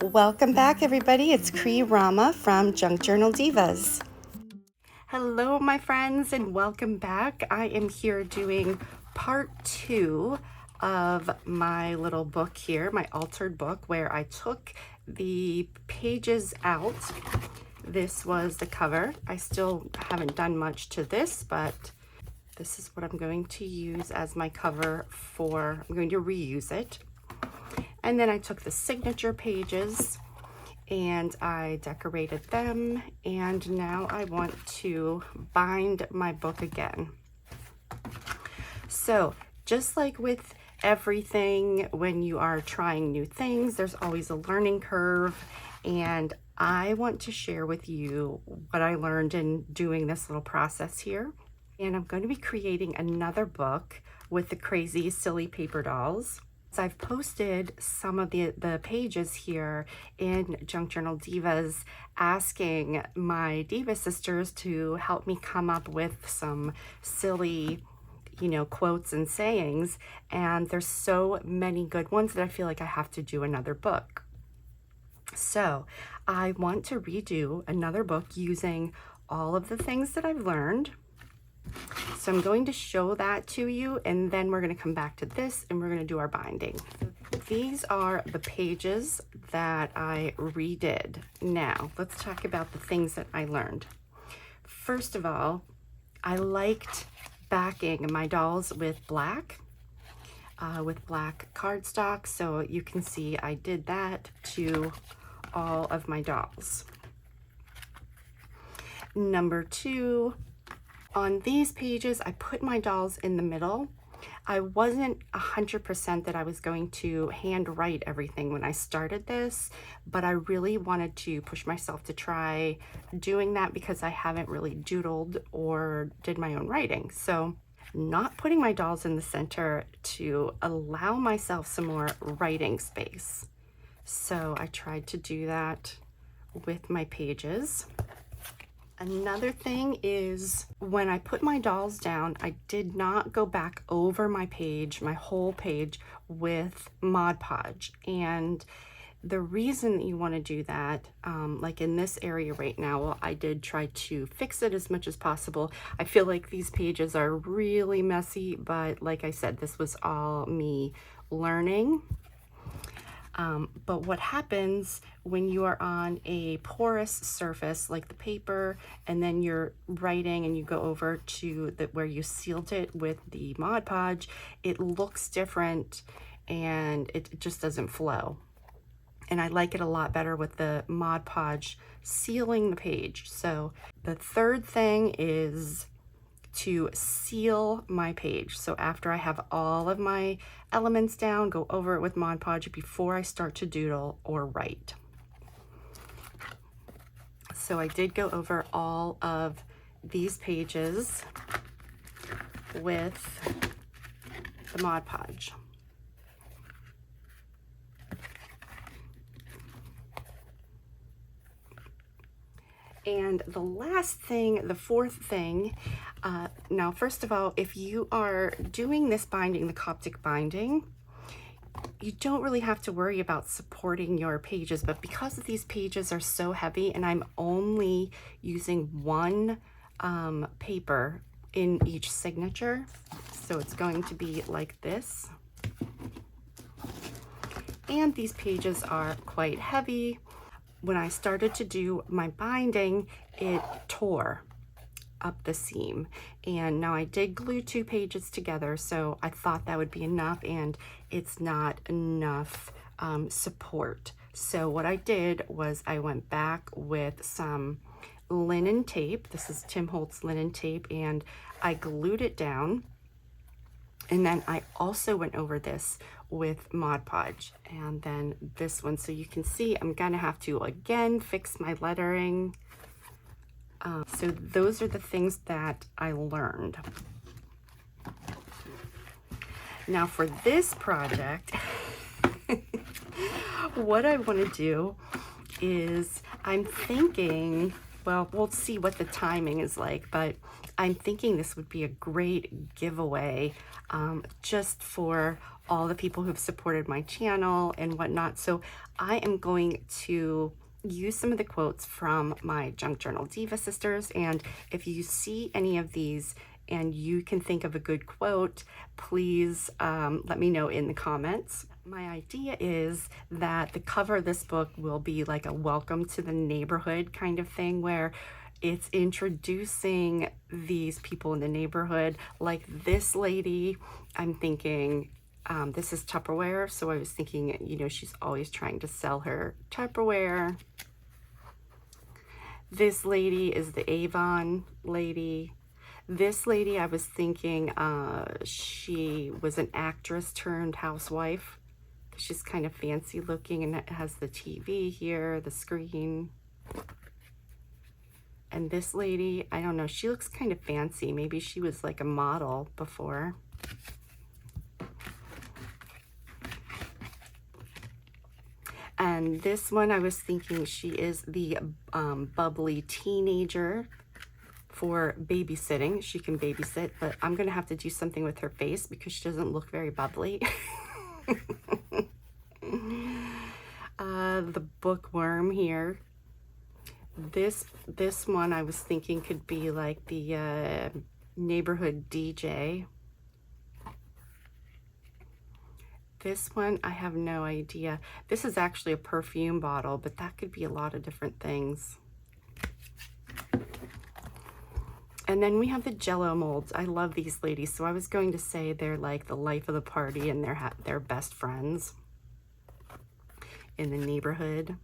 Welcome back, everybody. It's Rama from Junk Journal Divas. Hello, my friends, and welcome back. I am here doing part 2 of my little book here, my altered book, where I took the pages out. This was the cover. I still haven't done much to this, but this is what I'm going to use as my cover for, I'm going to reuse it. And then I took the signature pages and I decorated them, and now I want to bind my book again. So just like with everything, when you are trying new things, there's always a learning curve, and I want to share with you what I learned in doing this little process here. And I'm going to be creating another book with the crazy silly paper dolls. So I've posted some of the pages here in Junk Journal Divas, asking my Diva sisters to help me come up with some silly, quotes and sayings. And there's so many good ones that I feel like I have to do another book. So I want to redo another book using all of the things that I've learned. So I'm going to show that to you, and then we're going to come back to this and we're going to do our binding. These are the pages that I redid. Now, let's talk about the things that I learned. First of all, I liked backing my dolls with black cardstock. So you can see I did that to all of my dolls. Number 2, on these pages, I put my dolls in the middle. I wasn't 100% that I was going to hand write everything when I started this, but I really wanted to push myself to try doing that because I haven't really doodled or did my own writing. So not putting my dolls in the center to allow myself some more writing space. So I tried to do that with my pages. Another thing is, when I put my dolls down, I did not go back over my page, my whole page, with Mod Podge. And the reason that you want to do that, like in this area right now, well, I did try to fix it as much as possible. I feel like these pages are really messy, but like I said, this was all me learning. But what happens when you are on a porous surface like the paper, and then you're writing and you go over to where you sealed it with the Mod Podge, it looks different and it just doesn't flow. And I like it a lot better with the Mod Podge sealing the page. So the third thing is to seal my page. So after I have all of my elements down, go over it with Mod Podge before I start to doodle or write. So I did go over all of these pages with the Mod Podge. And the last thing, the fourth thing, now first of all, if you are doing this binding, the Coptic binding, you don't really have to worry about supporting your pages, but because these pages are so heavy and I'm only using one paper in each signature, so it's going to be like this. And these pages are quite heavy. When I started to do my binding, it tore up the seam. And now I did glue 2 pages together, so I thought that would be enough, and it's not enough support. So what I did was I went back with some linen tape. This is Tim Holtz linen tape, and I glued it down. And then I also went over this with Mod Podge, and then this one. So you can see I'm gonna have to again fix my lettering. So those are the things that I learned. Now for this project, what I want to do is I'm thinking, well, we'll see what the timing is like, but I'm thinking this would be a great giveaway just for all the people who've supported my channel and whatnot. So I am going to use some of the quotes from my Junk Journal Diva sisters, and if you see any of these and you can think of a good quote, please let me know in the comments. My idea is that the cover of this book will be like a welcome to the neighborhood kind of thing, where it's introducing these people in the neighborhood. Like this lady, I'm thinking, this is Tupperware, so I was thinking, you know, she's always trying to sell her Tupperware. This lady is the Avon lady. This lady, I was thinking she was an actress turned housewife. She's kind of fancy looking, and it has the TV here, the screen. And this lady, I don't know, she looks kind of fancy. Maybe she was like a model before. And this one, I was thinking she is the bubbly teenager for babysitting. She can babysit, but I'm gonna have to do something with her face because she doesn't look very bubbly. The bookworm here. This one I was thinking could be like the neighborhood DJ. This one, I have no idea. This is actually a perfume bottle, but that could be a lot of different things. And then we have the Jello molds. I love these ladies. So I was going to say they're like the life of the party, and they're best friends in the neighborhood.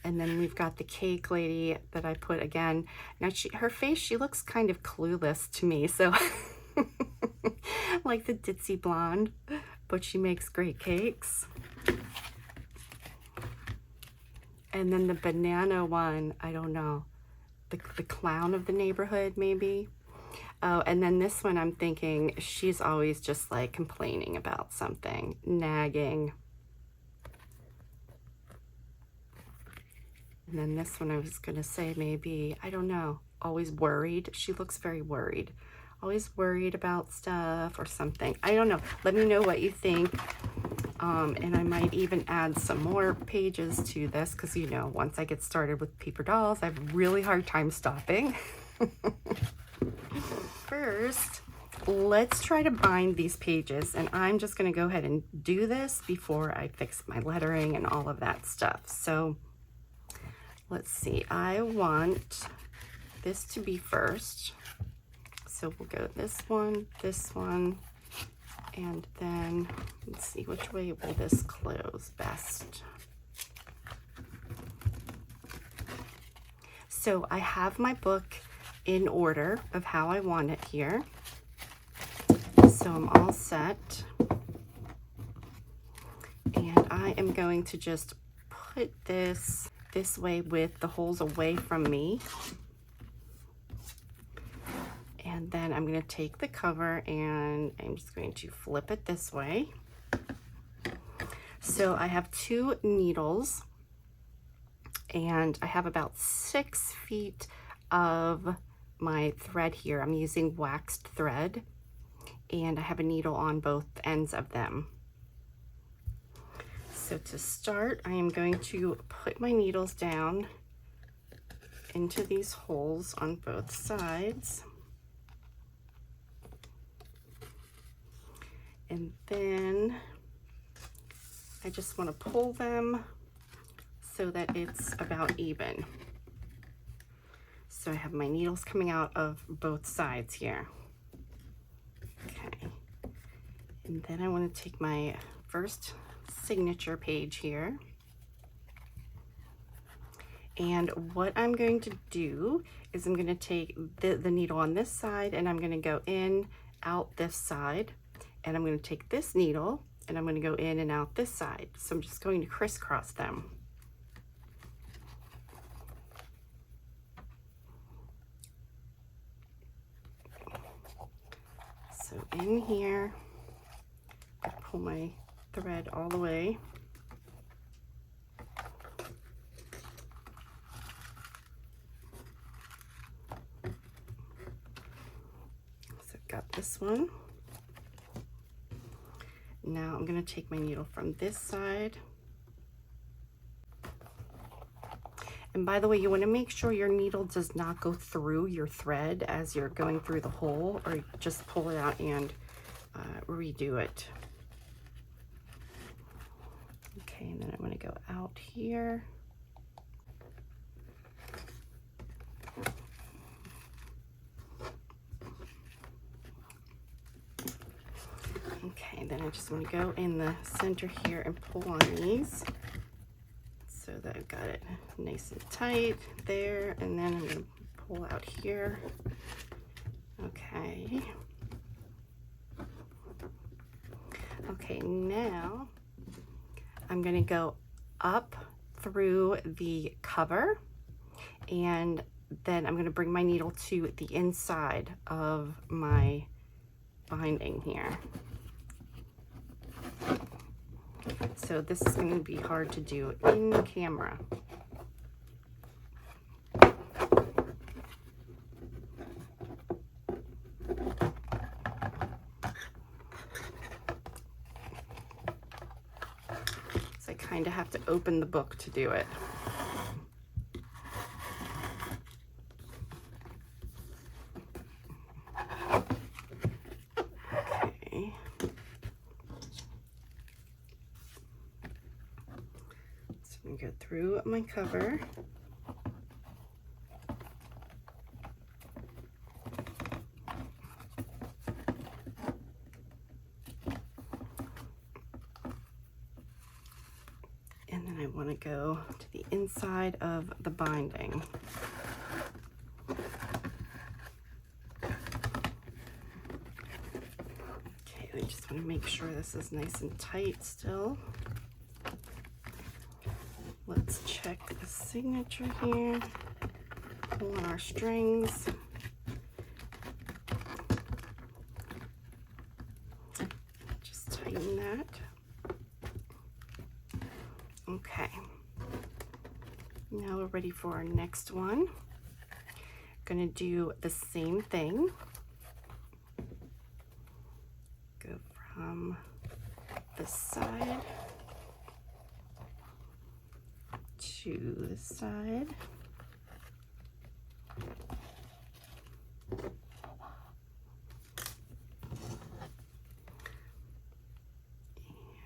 And then we've got the cake lady that I put again. Now her face, she looks kind of clueless to me. So like the ditzy blonde, but she makes great cakes. And then the banana one, I don't know, the clown of the neighborhood maybe. Oh, and then this one, I'm thinking she's always just like complaining about something, nagging. And then this one, I was gonna say maybe, I don't know, always worried. She looks very worried. Always worried about stuff or something. I don't know. Let me know what you think. And I might even add some more pages to this because, you know, once I get started with paper dolls, I have a really hard time stopping. First, let's try to bind these pages. And I'm just going to go ahead and do this before I fix my lettering and all of that stuff. So let's see. I want this to be first. So we'll go this one, and then let's see, which way will this close best? So I have my book in order of how I want it here. So I'm all set. And I am going to just put this way with the holes away from me. And then I'm going to take the cover and I'm just going to flip it this way. So I have 2 needles and I have about 6 feet of my thread here. I'm using waxed thread and I have a needle on both ends of them. So to start, I am going to put my needles down into these holes on both sides. And then I just want to pull them so that it's about even. So I have my needles coming out of both sides here. Okay. And then I want to take my first signature page here. And what I'm going to do is I'm going to take the needle on this side and I'm going to go in, out this side. And I'm going to take this needle and I'm going to go in and out this side. So I'm just going to crisscross them. So in here, I pull my thread all the way. this one. Now I'm going to take my needle from this side. And by the way, you want to make sure your needle does not go through your thread as you're going through the hole, or just pull it out and redo it. Okay, and then I'm going to go out here. Okay, then I just want to go in the center here and pull on these so that I've got it nice and tight there, and then I'm going to pull out here. Okay. Okay, now I'm going to go up through the cover, and then I'm going to bring my needle to the inside of my binding here. So this is going to be hard to do in camera. So I kind of have to open the book to do it. Okay. So I'm going to go through my cover. And then I want to go to the inside of the binding. Okay, I just want to make sure this is nice and tight still. Let's check the signature here. Pull on our strings. Just tighten that. Okay. Now we're ready for our next one. Gonna do the same thing. Go from this side to this side.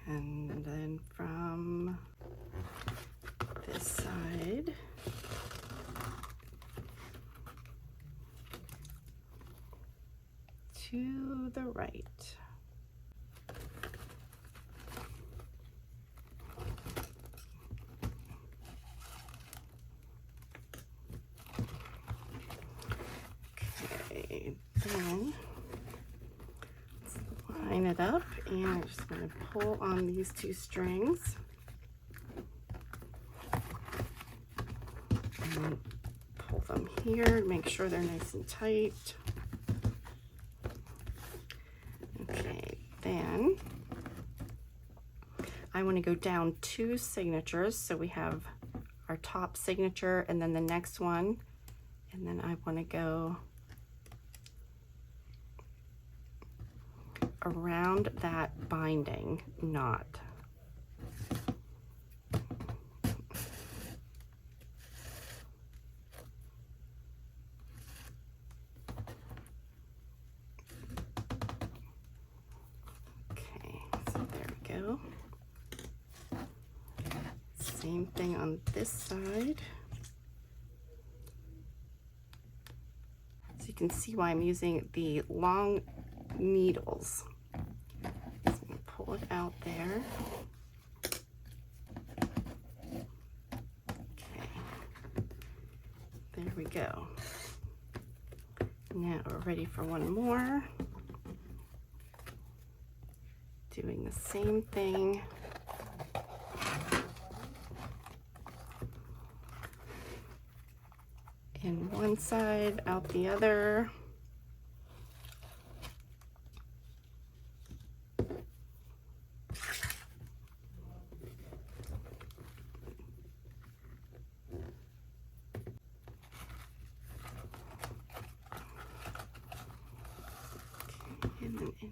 And then from this side to the right. Okay, then let's line it up, and I'm just going to pull on these two strings and pull them here, make sure they're nice and tight. Okay, then I want to go down 2 signatures, so we have our top signature and then the next one, and then I want to go around that binding knot. Okay, so there we go. Same thing on this side. So you can see why I'm using the long needles. So I'm going to pull it out there. Okay, there we go. Now we're ready for one more. Doing the same thing. In one side, out the other.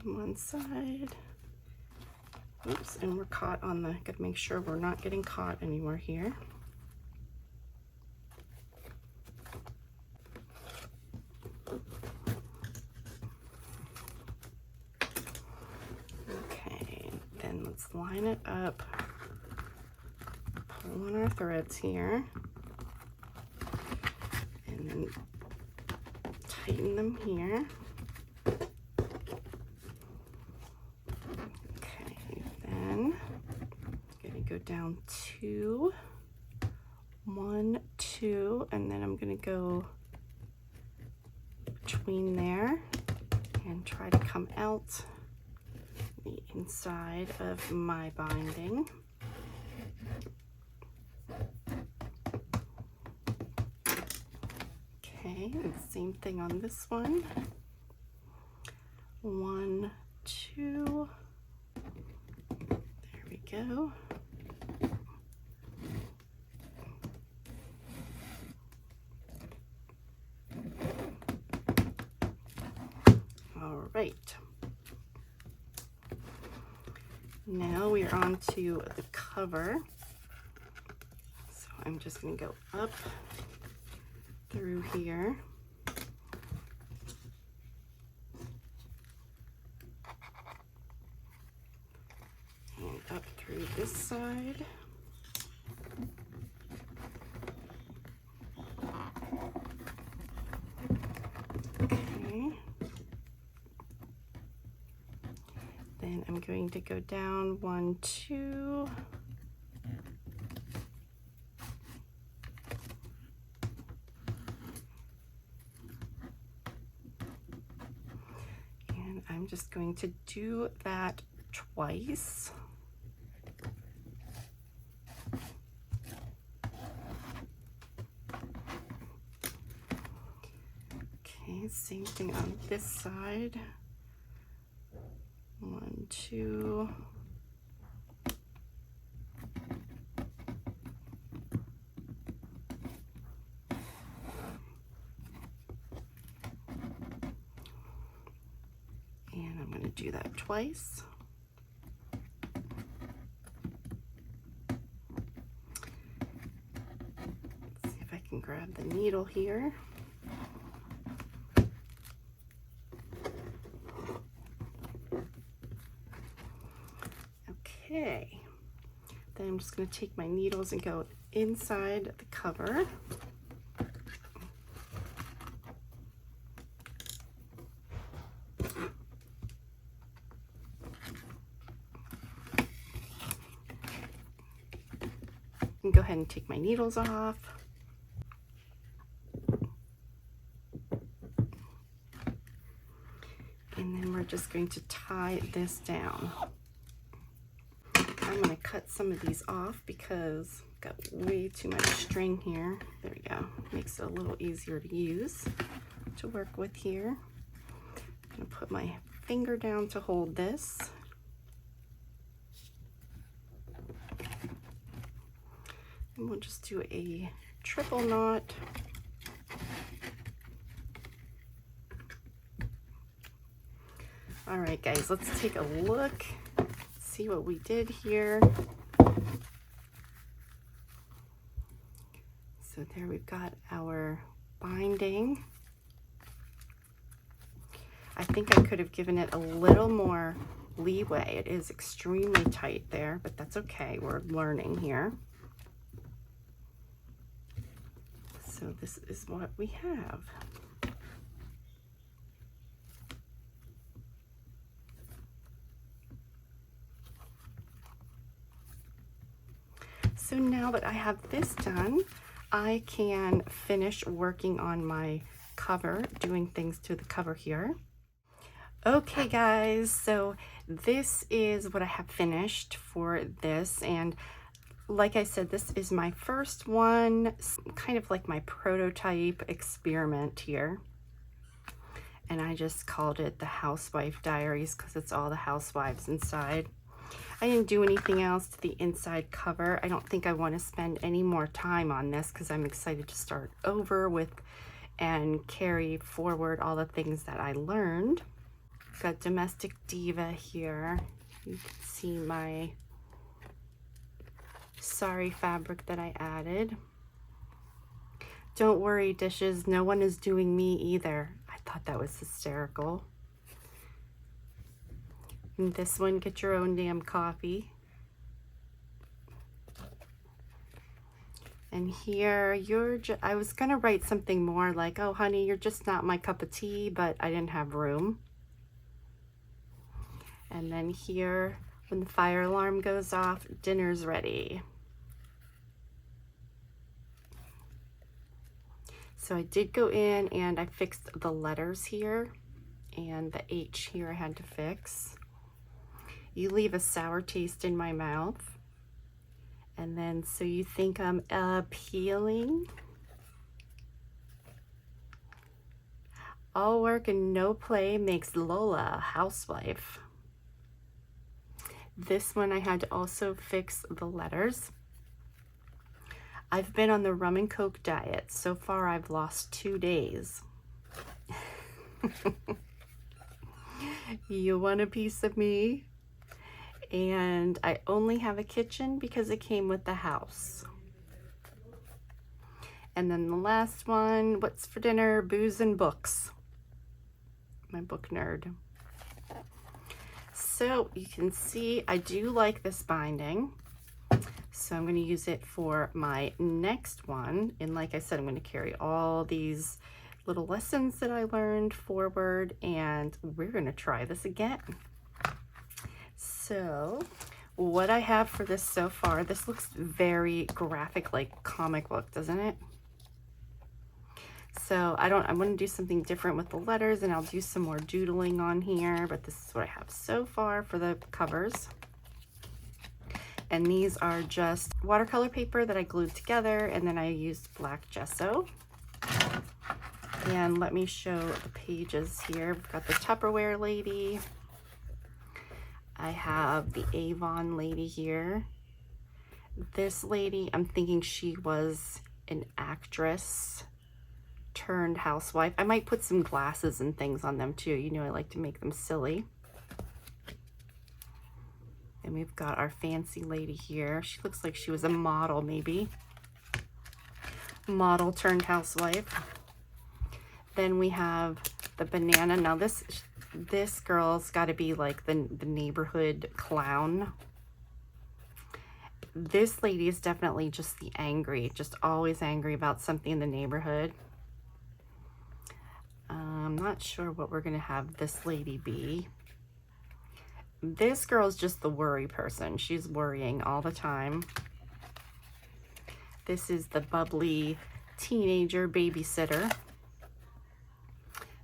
in one side. Oops, and we're caught on the, gotta make sure we're not getting caught anywhere here. Okay, then let's line it up, pull on our threads here, and then tighten them here. Go down 2, 1, 2, and then I'm going to go between there and try to come out the inside of my binding. Okay, and same thing on this one. 1, 2, there we go. Right. Now we are on to the cover. So I'm just going to go up through here. And up through this side. Okay. Then I'm going to go down 1, 2. And I'm just going to do that twice. Okay, same thing on this side. 1, 2. And I'm going to do that twice. Let's see if I can grab the needle here. Okay, then I'm just going to take my needles and go inside the cover. And go ahead and take my needles off. And then we're just going to tie this down. I'm going to cut some of these off because I've got way too much string here. There we go. Makes it a little easier to use, to work with here. I'm going to put my finger down to hold this. And we'll just do a triple knot. All right, guys, let's take a look. See what we did here. So there we've got our binding. I think I could have given it a little more leeway. It is extremely tight there, but that's okay. We're learning here. So this is what we have. So now that I have this done, I can finish working on my cover, doing things to the cover here. Okay guys, so this is what I have finished for this, and like I said, this is my first one, kind of like my prototype experiment here. And I just called it the Housewife Diaries because it's all the housewives inside. I didn't do anything else to the inside cover. I don't think I want to spend any more time on this because I'm excited to start over with and carry forward all the things that I learned. Got Domestic Diva here. You can see my sari fabric that I added. Don't worry, dishes, no one is doing me either. I thought that was hysterical. And this one, get your own damn coffee. And here, I was gonna write something more like, oh honey, you're just not my cup of tea, but I didn't have room. And then here, when the fire alarm goes off, dinner's ready. So I did go in and I fixed the letters here, and the H here I had to fix. You leave a sour taste in my mouth. And then, so you think I'm appealing? All work and no play makes Lola a housewife. This one I had to also fix the letters. I've been on the rum and coke diet. So far I've lost 2 days. You want a piece of me? And I only have a kitchen because it came with the house. And then the last one, what's for dinner? Booze and books. My book nerd. So you can see I do like this binding. So I'm going to use it for my next one. And like I said, I'm going to carry all these little lessons that I learned forward, and we're going to try this again. So what I have for this so far, this looks very graphic, like comic book, doesn't it? So I'm going to do something different with the letters, and I'll do some more doodling on here, but this is what I have so far for the covers. And these are just watercolor paper that I glued together, and then I used black gesso. And let me show the pages here. We've got the Tupperware lady. I have the Avon lady here. This lady, I'm thinking she was an actress turned housewife. I might put some glasses and things on them too. You know, I like to make them silly. And we've got our fancy lady here. She looks like she was a model, maybe. Model turned housewife. Then we have the banana. Now this girl's got to be like the neighborhood clown. This lady is definitely just the angry, just always angry about something in the neighborhood. I'm not sure what we're going to have this lady be. This girl's just the worry person. She's worrying all the time. This is the bubbly teenager babysitter.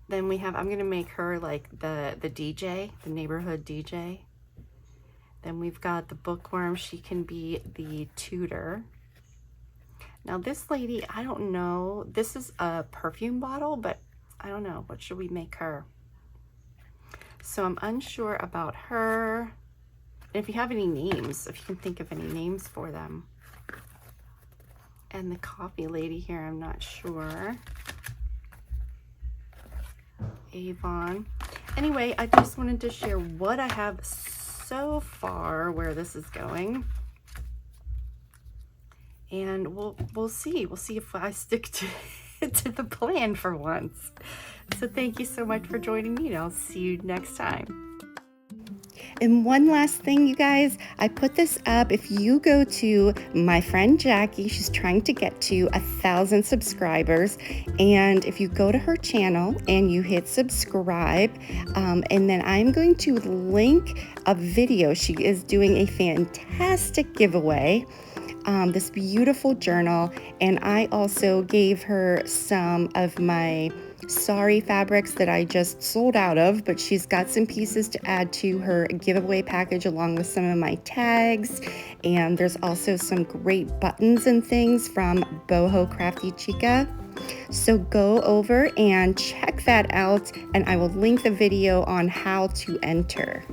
Then we have, I'm going to make her like the DJ, the neighborhood DJ. Then we've got the bookworm. She can be the tutor. Now this lady, I don't know. This is a perfume bottle, but I don't know. What should we make her? So I'm unsure about her. And if you have any names, if you can think of any names for them. And the coffee lady here, I'm not sure. Avon. Anyway, I just wanted to share what I have so far, where this is going. And we'll see. We'll see if I stick to the plan for once. So thank you so much for joining me, and I'll see you next time. And one last thing, you guys, I put this up. If you go to my friend Jackie, she's trying to get to 1,000 subscribers. And if you go to her channel and you hit subscribe, and then I'm going to link a video. She is doing a fantastic giveaway. This beautiful journal, and I also gave her some of my sari fabrics that I just sold out of, but she's got some pieces to add to her giveaway package along with some of my tags. And there's also some great buttons and things from Boho Crafty Chica. So go over and check that out, and I will link the video on how to enter.